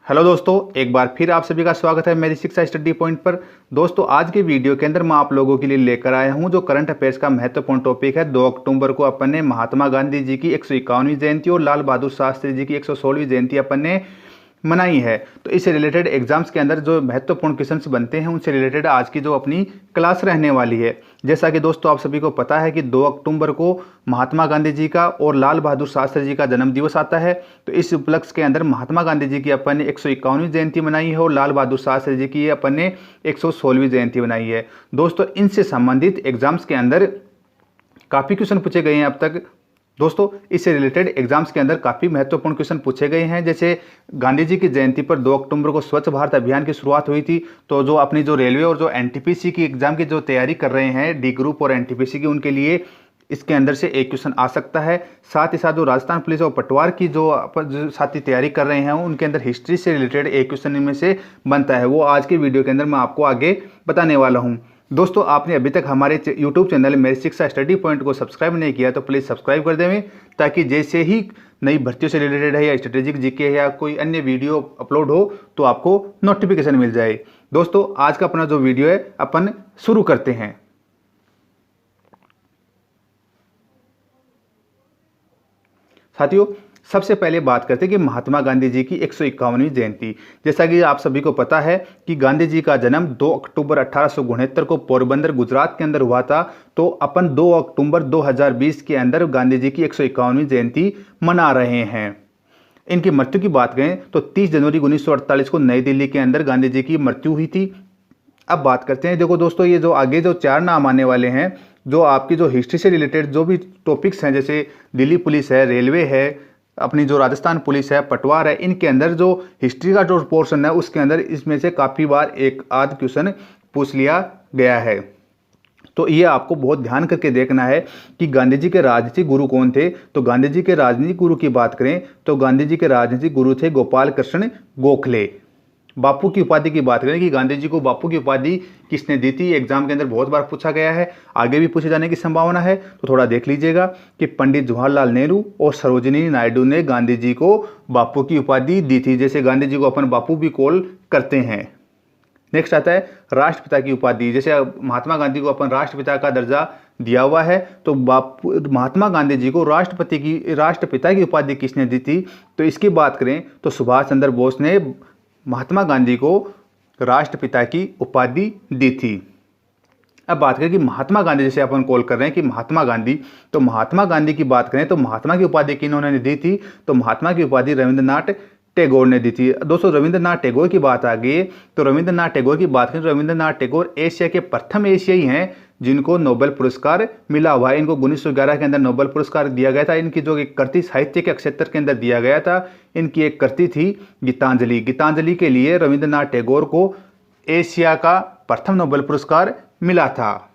Hello दोस्तों, एक बार फिर आप सभी का स्वागत है मेरी शिक्षा स्टडी पॉइंट पर। दोस्तों, आज के वीडियो के अंदर मैं आप लोगों के लिए लेकर आया हूं जो करंट अफेयर्स का महत्वपूर्ण टॉपिक है। 2 अक्टूबर को अपन ने महात्मा गांधी जी की 151वीं जयंती और लाल बहादुर शास्त्री जी की 116वीं जयंती अपन ने मनाई है। तो इससे रिलेटेड एग्जाम्स के अंदर जो महत्वपूर्ण क्वेश्चंस बनते हैं उनसे रिलेटेड आज की जो अपनी क्लास रहने वाली है। जैसा कि दोस्तों आप सभी को पता है कि 2 अक्टूबर को महात्मा गांधी जी का और लाल बहादुर शास्त्री जी का जन्म दिवस आता है। तो इस उपलक्ष्य के अंदर महात्मा गांधी जी की अपन ने 151वीं जयंती मनाई है और लाल बहादुर शास्त्री जी की अपन ने 116वीं जयंती मनाई है। दोस्तों, इनसे संबंधित एग्जाम्स के अंदर काफ़ी क्वेश्चन पूछे गए हैं अब तक। दोस्तों, इससे रिलेटेड एग्जाम्स के अंदर काफ़ी महत्वपूर्ण क्वेश्चन पूछे गए हैं। जैसे गांधी जी की जयंती पर 2 अक्टूबर को स्वच्छ भारत अभियान की शुरुआत हुई थी। तो जो अपनी जो रेलवे और जो एनटीपीसी की एग्जाम की जो तैयारी कर रहे हैं डी ग्रुप और एनटीपीसी की, उनके लिए इसके अंदर से एक क्वेश्चन आ सकता है। साथ ही साथ जो राजस्थान पुलिस और पटवार की जो साथी तैयारी कर रहे हैं उनके अंदर हिस्ट्री से रिलेटेड एक क्वेश्चन इनमें से बनता है। वो आज के वीडियो के अंदर मैं आपको आगे बताने वाला हूँ। दोस्तों, आपने अभी तक हमारे YouTube चैनल मेरी शिक्षा स्टडी पॉइंट को सब्सक्राइब नहीं किया तो प्लीज़ सब्सक्राइब कर देवें, ताकि जैसे ही नई भर्तियों से रिलेटेड है या स्ट्रेटेजिक जीके या कोई अन्य वीडियो अपलोड हो तो आपको नोटिफिकेशन मिल जाए। दोस्तों, आज का अपना जो वीडियो है अपन शुरू करते हैं। साथियों, सबसे पहले बात करते हैं कि महात्मा गांधी जी की 151वीं जयंती। जैसा कि आप सभी को पता है कि गांधी जी का जन्म 2 अक्टूबर 1869 को पोरबंदर गुजरात के अंदर हुआ था। तो अपन 2 अक्टूबर 2020 के अंदर गांधी जी की 151वीं जयंती मना रहे हैं। इनकी मृत्यु की बात करें तो 30 जनवरी 1948 को नई दिल्ली के अंदर गांधी जी की मृत्यु हुई थी। अब बात करते हैं, देखो दोस्तों, ये जो आगे जो 4 नाम आने वाले हैं, जो आपकी जो हिस्ट्री से रिलेटेड जो भी टॉपिक्स हैं, जैसे दिल्ली पुलिस है, रेलवे है, अपनी जो राजस्थान पुलिस है, पटवार है, इनके अंदर जो हिस्ट्री का जो पोर्शन है उसके अंदर इसमें से काफ़ी बार एक आध क्वेश्चन पूछ लिया गया है। तो ये आपको बहुत ध्यान करके देखना है कि गांधी जी के राजनीतिक गुरु कौन थे। तो गांधी जी के राजनीतिक गुरु की बात करें तो गांधी जी के राजनीतिक गुरु थे गोपाल कृष्ण गोखले। बापू की उपाधि की बात करें कि गांधी जी को बापू की उपाधि किसने दी थी, एग्जाम के अंदर बहुत बार पूछा गया है, आगे भी पूछे जाने की संभावना है। तो थोड़ा देख लीजिएगा कि पंडित जवाहरलाल नेहरू और सरोजिनी नायडू ने गांधी जी को बापू की उपाधि दी थी। जैसे गांधी जी को अपन बापू भी कॉल करते हैं। नेक्स्ट आता है राष्ट्रपिता की उपाधि। जैसे महात्मा गांधी को अपन राष्ट्रपिता का दर्जा दिया हुआ है, तो महात्मा गांधी जी को राष्ट्रपिता की उपाधि किसने दी थी। तो इसकी बात करें तो सुभाष चंद्र बोस ने महात्मा गांधी को राष्ट्रपिता की उपाधि दी थी। अब बात करें कि महात्मा गांधी, जैसे अपन कॉल कर रहे हैं कि महात्मा गांधी, तो महात्मा गांधी की बात करें तो महात्मा की उपाधि किन्होंने दी थी। तो महात्मा की उपाधि रविंद्रनाथ टैगोर ने दी थी। दोस्तों, रविंद्रनाथ टैगोर की बात आ गई तो रविंद्रनाथ टैगोर की बात करें तो रविंद्रनाथ टैगोर एशिया के प्रथम एशियाई हैं जिनको नोबेल पुरस्कार मिला हुआ है। इनको 1911 के अंदर नोबेल पुरस्कार दिया गया था। इनकी जो एक कृति साहित्य के क्षेत्र के अंदर दिया गया था, इनकी एक कृति थी गीतांजलि। गीतांजलि के लिए रविंद्रनाथ टैगोर को एशिया का प्रथम नोबेल पुरस्कार मिला था।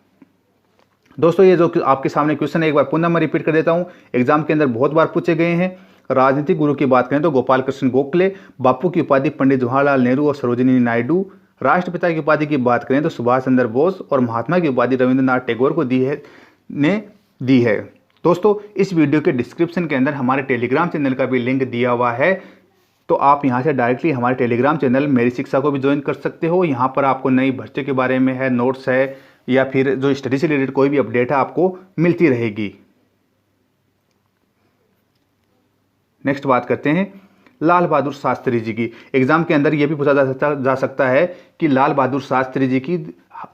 दोस्तों, ये जो आपके सामने क्वेश्चन है एक बार पुनः मैं रिपीट कर देता हूँ, एग्जाम के अंदर बहुत बार पूछे गए हैं। राजनीतिक गुरु की बात करें तो गोपाल कृष्ण गोखले, बापू की उपाधि पंडित जवाहरलाल नेहरू और सरोजिनी नायडू, राष्ट्रपिता की उपाधि की बात करें तो सुभाष चंद्र बोस और महात्मा की उपाधि रविंद्रनाथ टैगोर को दी है। दोस्तों, इस वीडियो के डिस्क्रिप्शन के अंदर हमारे टेलीग्राम चैनल का भी लिंक दिया हुआ है। तो आप यहां से डायरेक्टली हमारे टेलीग्राम चैनल मेरी शिक्षा को भी ज्वाइन कर सकते हो। यहां पर आपको नई भर्तियों के बारे में है, नोट्स है, या फिर जो स्टडी से रिलेटेड कोई भी अपडेट है आपको मिलती रहेगी। नेक्स्ट बात करते हैं लाल बहादुर शास्त्री जी की। एग्जाम के अंदर यह भी पूछा जा सकता है कि लाल बहादुर शास्त्री जी की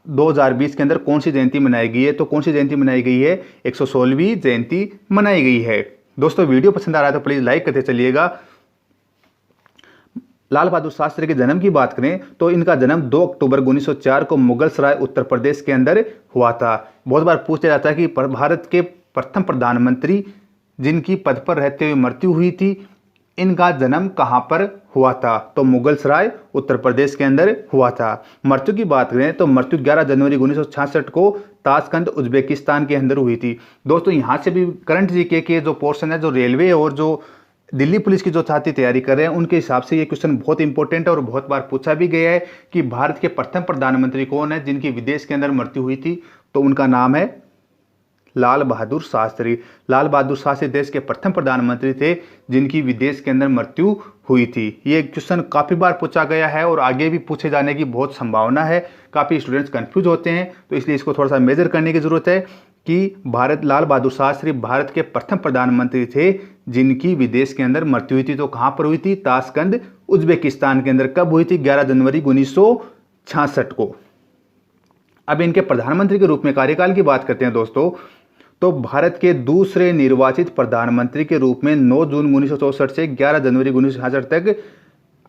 2020 के अंदर कौन सी जयंती मनाई गई है। तो कौन सी जयंती मनाई गई है, 116वीं जयंती मनाई गई है। दोस्तों, वीडियो पसंद आ रहा है तो प्लीज लाइक करते चलिएगा। लाल बहादुर शास्त्री के जन्म की बात करें तो इनका जन्म 2 अक्टूबर 1904 को मुगल सराय उत्तर प्रदेश के अंदर हुआ था। बहुत बार पूछा जाता है कि भारत के प्रथम प्रधानमंत्री जिनकी पद पर रहते हुए मृत्यु हुई थी, इनका जन्म कहां पर हुआ था। तो मुगल सराय उत्तर प्रदेश के अंदर हुआ था। मृत्यु की बात करें तो मृत्यु 11 जनवरी 1966 को ताशकंद उज्बेकिस्तान के अंदर हुई थी। दोस्तों, यहां से भी करंट जीके के जो पोर्शन है, जो रेलवे और जो दिल्ली पुलिस की जो छात्र तैयारी कर रहे हैं उनके हिसाब से ये क्वेश्चन बहुत इंपॉर्टेंट है और बहुत बार पूछा भी गया है कि भारत के प्रथम प्रधानमंत्री कौन है जिनकी विदेश के अंदर मृत्यु हुई थी। तो उनका नाम है लाल बहादुर शास्त्री। लाल बहादुर शास्त्री देश के प्रथम प्रधानमंत्री थे जिनकी विदेश के अंदर मृत्यु हुई थी। ये क्वेश्चन काफ़ी बार पूछा गया है और आगे भी पूछे जाने की बहुत संभावना है। काफ़ी स्टूडेंट्स कंफ्यूज होते हैं, तो इसलिए इसको थोड़ा सा मेजर करने की ज़रूरत है कि लाल बहादुर शास्त्री भारत के प्रथम प्रधानमंत्री थे जिनकी विदेश के अंदर मृत्यु हुई थी। तो कहाँ पर हुई थी? ताशकंद, उज्बेकिस्तान के अंदर। कब हुई थी? 11 जनवरी 1966 को। अब इनके प्रधानमंत्री के रूप में कार्यकाल की बात करते हैं दोस्तों, तो भारत के दूसरे निर्वाचित प्रधानमंत्री के रूप में 9 जून 1964 से 11 जनवरी 1966 तक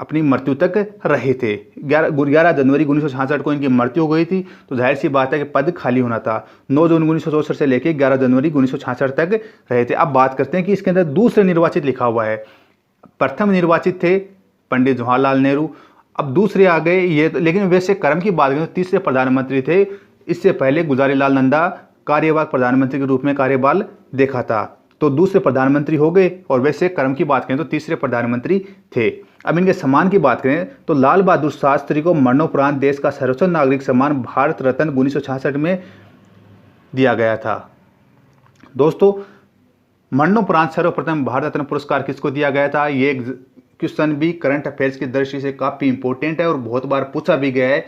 अपनी मृत्यु तक रहे थे। 11 जनवरी 1966 को इनकी मृत्यु हो गई थी, तो जाहिर सी बात है कि पद खाली होना था। 9 जून 1964 से लेकर 11 जनवरी 1966 तक रहे थे। अब बात करते हैं कि इसके अंदर दूसरे निर्वाचित लिखा हुआ है। प्रथम निर्वाचित थे पंडित जवाहरलाल नेहरू, अब दूसरे आ गए ये, लेकिन वैसे क्रम की बात करें तो तीसरे प्रधानमंत्री थे। इससे पहले गुलजारीलाल नंदा कार्यवाहक प्रधानमंत्री के रूप में कार्यकाल देखा था, तो दूसरे प्रधानमंत्री हो गए। और वैसे क्रम की बात करें तो तीसरे प्रधानमंत्री थे। अब इनके सम्मान की बात करें तो लाल बहादुर शास्त्री को मरणोपरांत देश का सर्वोच्च नागरिक सम्मान भारत रत्न 1966 में दिया गया था। दोस्तों, मरणोपरांत सर्वप्रथम भारत रत्न पुरस्कार किसको दिया गया था? ये क्वेश्चन भी करंट अफेयर्स की दृष्टि से काफ़ी इंपॉर्टेंट है और बहुत बार पूछा भी गया है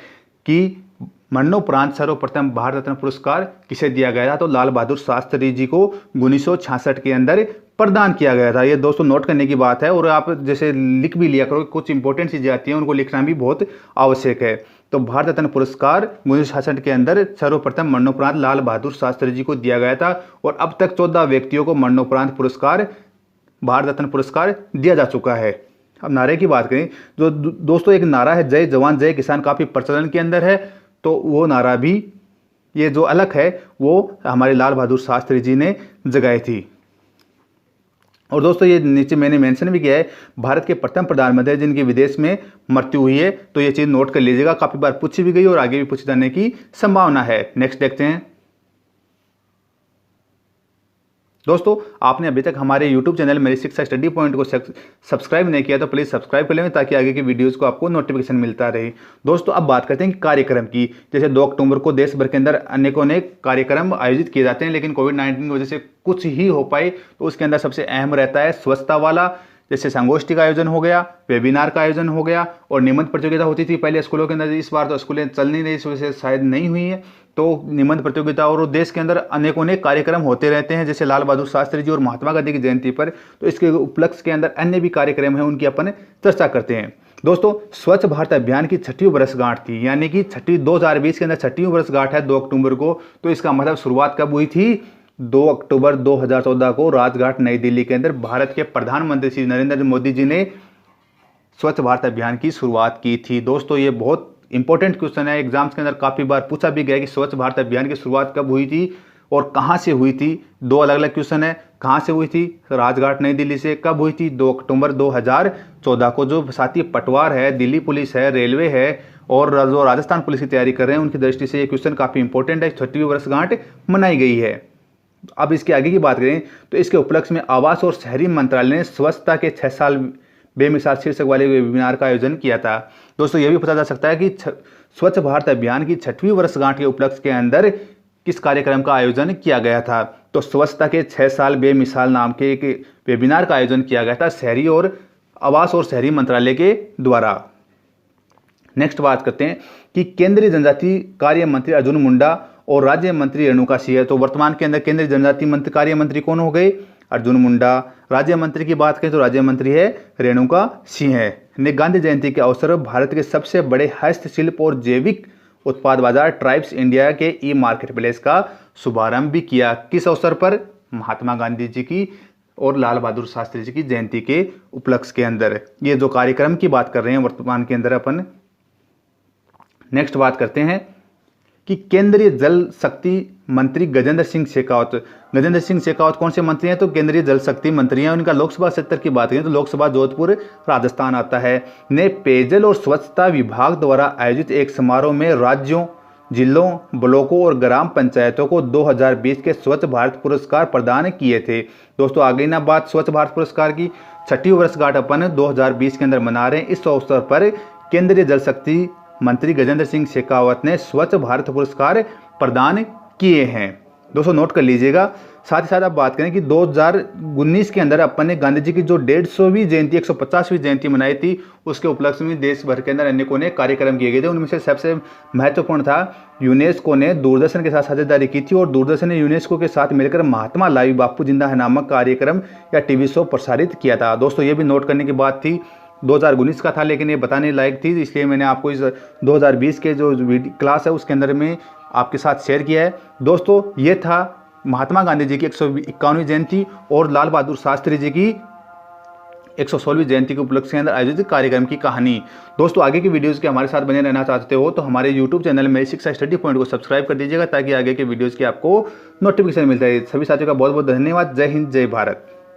कि मरणोपरांत सर्वप्रथम भारत रत्न पुरस्कार किसे दिया गया था? तो लाल बहादुर शास्त्री जी को 1966 के अंदर प्रदान किया गया था। ये दोस्तों नोट करने की बात है, और आप जैसे लिख भी लिया करो, कुछ इंपॉर्टेंट चीज़ें आती हैं उनको लिखना भी बहुत आवश्यक है। तो भारत रत्न पुरस्कार 1966 के अंदर सर्वप्रथम मरणोपरांत लाल बहादुर शास्त्री जी को दिया गया था, और अब तक 14 व्यक्तियों को मरणोपरांत पुरस्कार, भारत रत्न पुरस्कार दिया जा चुका है। अब नारे की बात करें जो दोस्तों, एक नारा है जय जवान जय किसान, काफ़ी प्रचलन के अंदर है। तो वो नारा भी, ये जो अलग है वो हमारे लाल बहादुर शास्त्री जी ने जगाई थी। और दोस्तों, ये नीचे मैंने मेंशन भी किया है, भारत के प्रथम प्रधानमंत्री जिनकी विदेश में मृत्यु हुई है, तो ये चीज़ नोट कर लीजिएगा, काफ़ी बार पूछी भी गई और आगे भी पूछे जाने की संभावना है। नेक्स्ट देखते हैं दोस्तों, आपने अभी तक हमारे YouTube चैनल मेरी शिक्षा स्टडी पॉइंट को सब्सक्राइब नहीं किया तो प्लीज़ सब्सक्राइब कर लें ताकि आगे की वीडियोस को आपको नोटिफिकेशन मिलता रहे। दोस्तों, अब बात करते हैं कार्यक्रम की। जैसे 2 अक्टूबर को देश भर के अंदर अनेकों अनेक कार्यक्रम आयोजित किए जाते हैं, लेकिन कोविड-19 की वजह से कुछ ही हो पाए, तो उसके अंदर सबसे अहम रहता है स्वच्छता वाला। जैसे संगोष्ठी का आयोजन हो गया, वेबिनार का आयोजन हो गया, और निबंध प्रतियोगिता होती थी पहले स्कूलों के अंदर। इस बार तो स्कूलें चल नहीं रही, इस वजह से शायद नहीं हुई है, तो निबंध प्रतियोगिता और देश के अंदर अनेकों अनेक कार्यक्रम होते रहते हैं, जैसे लाल बहादुर शास्त्री जी और महात्मा गांधी की जयंती पर। तो इसके उपलक्ष्य के अंदर अन्य भी कार्यक्रम हैं, उनकी अपन चर्चा करते हैं। दोस्तों, स्वच्छ भारत अभियान की 6वीं वर्षगांठ थी, यानी कि 2020 के अंदर 6वीं वर्षगांठ है 2 अक्टूबर को। तो इसका मतलब शुरुआत कब हुई थी? 2 अक्टूबर 2014 को राजघाट नई दिल्ली के अंदर भारत के प्रधानमंत्री श्री नरेंद्र मोदी जी ने स्वच्छ भारत अभियान की शुरुआत की थी। दोस्तों, ये बहुत इंपॉर्टेंट क्वेश्चन है, एग्जाम्स के अंदर काफ़ी बार पूछा भी गया कि स्वच्छ भारत अभियान की शुरुआत कब हुई थी और कहाँ से हुई थी। 2 अलग अलग क्वेश्चन है, कहाँ से हुई थी? राजघाट नई दिल्ली से। कब हुई थी? 2 अक्टूबर 2014 को। जो साथी पटवार है, दिल्ली पुलिस है, रेलवे है और जो राजस्थान पुलिस की तैयारी कर रहे हैं, उनकी दृष्टि से ये क्वेश्चन काफ़ी इंपॉर्टेंट है। 6वीं वर्षगांठ मनाई गई है। अब इसके आगे की बात करें तो इसके उपलक्ष्य में आवास और शहरी मंत्रालय ने स्वच्छता के 6 साल बेमिसाल शीर्षक वाले वेबिनार का आयोजन किया था। दोस्तों, यह भी पता जा सकता है कि स्वच्छ भारत अभियान की 6वीं वर्षगांठ के उपलक्ष्य के अंदर किस कार्यक्रम का आयोजन किया गया था। तो स्वच्छता के 6 साल बेमिसाल नाम के एक वेबिनार का आयोजन किया गया था शहरी और आवास और शहरी मंत्रालय के द्वारा। नेक्स्ट बात करते हैं कि केंद्रीय जनजातीय कार्य मंत्री अर्जुन मुंडा और राज्य मंत्री रेणुका सिंह। तो वर्तमान के अंदर केंद्रीय जनजातीय कार्य मंत्री कौन हो गए? अर्जुन मुंडा। राज्य मंत्री की बात करें तो राज्य मंत्री है रेणुका सिंह ने गांधी जयंती के अवसर पर भारत के सबसे बड़े हस्तशिल्प और जैविक उत्पाद बाजार ट्राइब्स इंडिया के ई मार्केट प्लेस का शुभारंभ भी किया। किस अवसर पर? महात्मा गांधी जी की और लाल बहादुर शास्त्री जी की जयंती के उपलक्ष्य के अंदर। ये जो कार्यक्रम की बात कर रहे हैं वर्तमान के अंदर अपन। नेक्स्ट बात करते हैं कि केंद्रीय जल शक्ति मंत्री गजेंद्र सिंह शेखावत। गजेंद्र सिंह शेखावत कौन से मंत्री हैं? तो केंद्रीय जल शक्ति मंत्री हैं। उनका लोकसभा क्षेत्र की बात करें तो लोकसभा जोधपुर राजस्थान आता है। ने पेयजल और स्वच्छता विभाग द्वारा आयोजित एक समारोह में राज्यों, जिलों, ब्लॉकों और ग्राम पंचायतों को 2020 के स्वच्छ भारत पुरस्कार प्रदान किए थे। दोस्तों, आ गई ना बात स्वच्छ भारत पुरस्कार की। 6वीं वर्षगांठ अपन 2020 के अंदर मना रहे हैं। इस अवसर पर केंद्रीय जल शक्ति मंत्री गजेंद्र सिंह शेखावत ने स्वच्छ भारत पुरस्कार प्रदान किए हैं। दोस्तों, नोट कर लीजिएगा, साथ ही साथ आप बात करें कि 2019 के अंदर अपन ने गांधी जी की जो 150वीं जयंती 150वीं जयंती मनाई थी, उसके उपलक्ष्य में देश भर के अंदर अनेकों ने कार्यक्रम किए गए थे। उनमें से सबसे महत्वपूर्ण था, यूनेस्को ने दूरदर्शन के साथ साझेदारी की थी और दूरदर्शन ने यूनेस्को के साथ मिलकर महात्मा लाइव बापू जिंदा है नामक कार्यक्रम या टीवी शो प्रसारित किया था। दोस्तों ये भी नोट करने की बात थी, 2019 का था, लेकिन ये बताने लायक थी, इसलिए मैंने आपको इस 2020 के जो क्लास है उसके अंदर में आपके साथ शेयर किया है। दोस्तों ये था महात्मा गांधी जी की 151वीं जयंती और लाल बहादुर शास्त्री जी की 116वीं जयंती के उपलक्ष्य के अंदर आयोजित कार्यक्रम की कहानी। दोस्तों आगे की वीडियोस के हमारे साथ बने रहना चाहते हो तो हमारे YouTube चैनल में शिक्षा स्टडी पॉइंट को सब्सक्राइब कर दीजिएगा, ताकि आगे के वीडियोस की आपको नोटिफिकेशन मिलता है। सभी साथियों का बहुत बहुत धन्यवाद। जय हिंद, जय भारत।